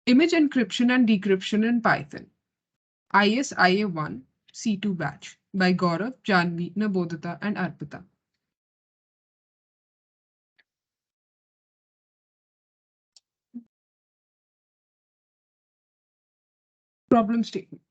Image encryption and decryption in Python. IS IA-1 C2 batch by Gaurav, Janhavi, Nabodita, and Arpita. Problem statement.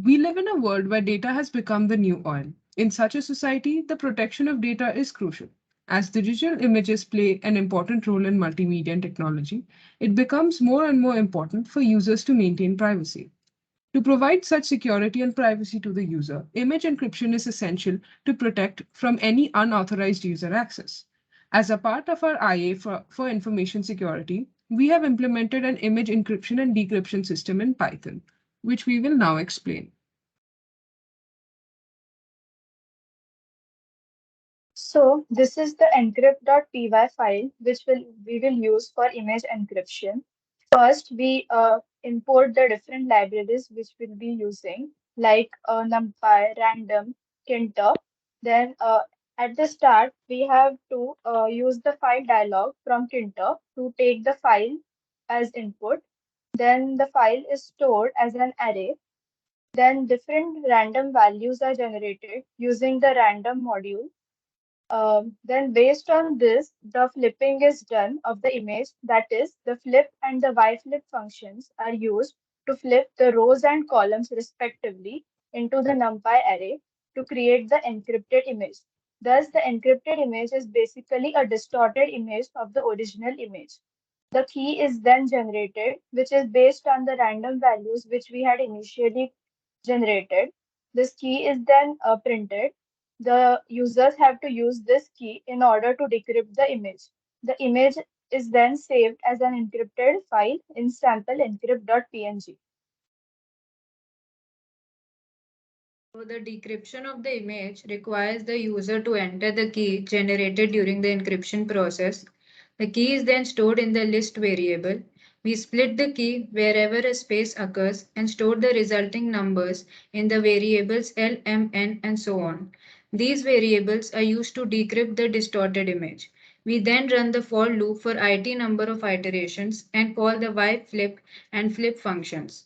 We live in a world where data has become the new oil. In such a society, the protection of data is crucial. As digital images play an important role in multimedia and technology, it becomes more and more important for users to maintain privacy. To provide such security and privacy to the user, image encryption is essential to protect from any unauthorized user access. As a part of our IA for information security, we have implemented an image encryption and decryption system in Python, which we will now explain. So this is the encrypt.py file which we will use for image encryption. First, we import the different libraries which we'll be using, like NumPy, Random, Kinter. Then at the start, we have to use the file dialog from Kinter to take the file as input. Then the file is stored as an array. Then different random values are generated using the random module. Then based on this, the flipping is done of the image. That is, the flip and the y-flip functions are used to flip the rows and columns respectively into the NumPy array to create the encrypted image. Thus, the encrypted image is basically a distorted image of the original image. The key is then generated, which is based on the random values which we had initially generated. This key is then printed. The users have to use this key in order to decrypt the image. The image is then saved as an encrypted file in sample encrypt.png. So the decryption of the image requires the user to enter the key generated during the encryption process. The key is then stored in the list variable. We split the key wherever a space occurs and store the resulting numbers in the variables L, M, N, and so on. These variables are used to decrypt the distorted image. We then run the for loop for IT number of iterations and call the Y flip and flip functions.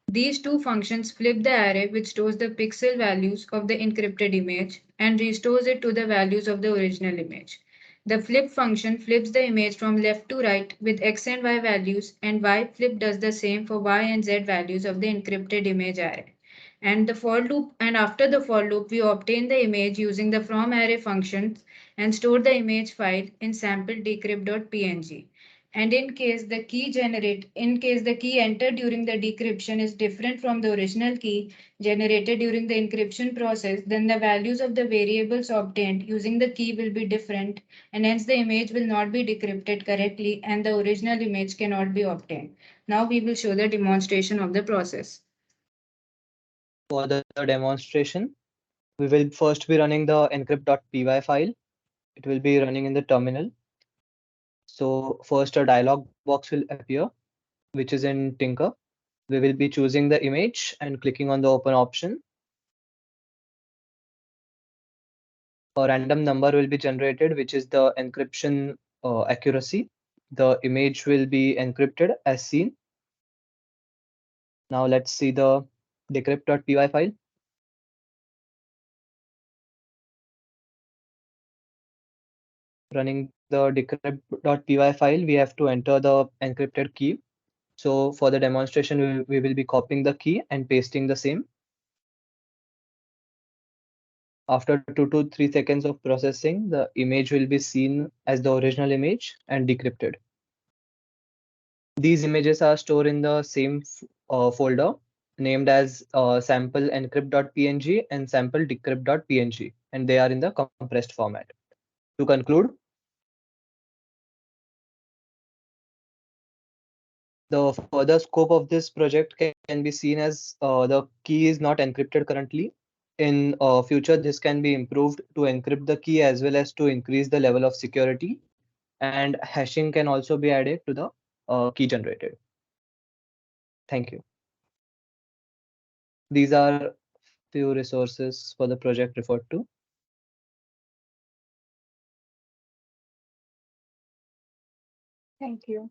These two functions flip the array which stores the pixel values of the encrypted image and restores it to the values of the original image. The flip function flips the image from left to right with x and y values, and y flip does the same for y and z values of the encrypted image array. And the for loop and after the for loop we obtain the image using the from array functions and store the image file in sample decrypt.png. And in case the key entered during the decryption is different from the original key generated during the encryption process, then the values of the variables obtained using the key will be different, and hence the image will not be decrypted correctly and the original image cannot be obtained. Now we will show the demonstration of the process. For the demonstration, we will first be running the encrypt.py file. It will be running in the terminal. So first a dialog box will appear, which is in Tinker. We will be choosing the image and clicking on the open option. A random number will be generated, which is the encryption accuracy. The image will be encrypted as seen. Now let's see the decrypt.py file. Running the decrypt.py file, we have to enter the encrypted key. So for the demonstration, we will be copying the key and pasting the same. After 2 to 3 seconds of processing, the image will be seen as the original image and decrypted. These images are stored in the same folder named as sample encrypt.png and sample decrypt.png, and they are in the compressed format. To conclude, the further scope of this project can be seen as the key is not encrypted currently. In future, this can be improved to encrypt the key as well as to increase the level of security, and hashing can also be added to the key generated. Thank you. These are few resources for the project referred to. Thank you.